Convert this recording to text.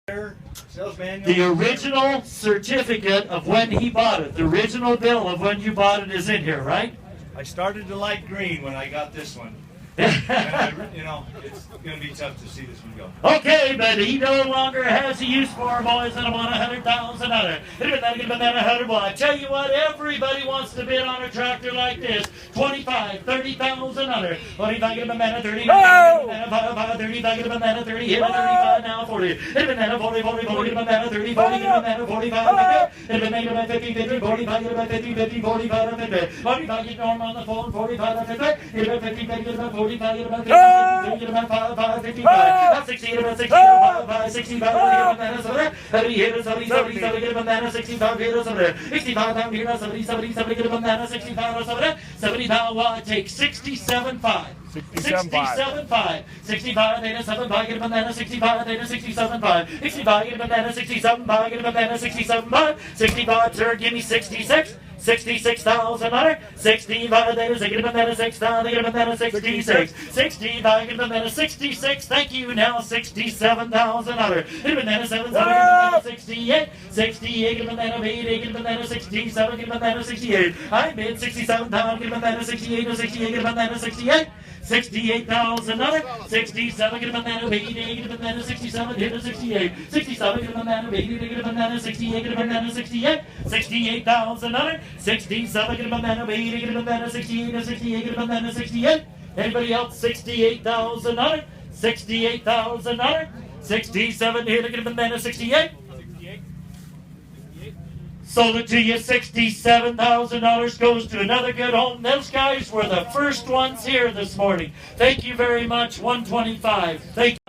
Sales manual. The original certificate of when he bought it, the original bill of when you bought it is in here, right? I started to like green when I got this one. And you know, it's going to be tough to see this one go. Okay, but he no longer has a use for them, boys, and I want $100,000. Well, I tell you what, everybody wants to bid on a tractor like this. 25, 30,000 under. 25, get a banana, 30, 35, get a banana, 30, hit a 35 now, 40. Hit a banana, 40, 40, 40, get a banana, 30, 40, get a banana, 45, hit a banana, 50, 50, 45, get a 50, 50, 45, 50. 45, get Norm on the phone, 45, 50, hit a 50, 50, get about 45, get about 50, get about 5, 55, 60, get about 60, 5, 65, get a banana, 70, hit a 70, 70, get a banana, 65, hit a 70, 65, down here, 70, 70, 70, get a banana, 65, 70, 70, now I take 67.5. 67.5. 65, then a 7.5, get a banana, 65, then a 67.5. 65, get a banana, 67.5, get a banana, 67.5. 65, sir, give me 66. 66,000 under. 65, then a get a banana, 6,000, get a banana, 66. 65, get a banana, 66. Thank you, now 67,000 under. Get a banana, 7, 68. 68, get a banana, 8, get a banana, 67, get a banana, 68. I bid 67 pounds, get a banana, 68, or 68, get a banana, 68. 68,000 under. 67, get a banana, 80, get a banana, 67, hit a 68. 67, get a banana, 80, get a banana, 68, get a banana, 68. 68,000 under. 67, get a banana, 80, get a banana, 68, or 68, get a banana, 68. Anybody else? 68,000 under. 68,000 under. 67, hit a get a banana, 68. Sold it to you, $67,000 goes to another good home. Those guys were the first ones here this morning. Thank you very much, 125. Thank you.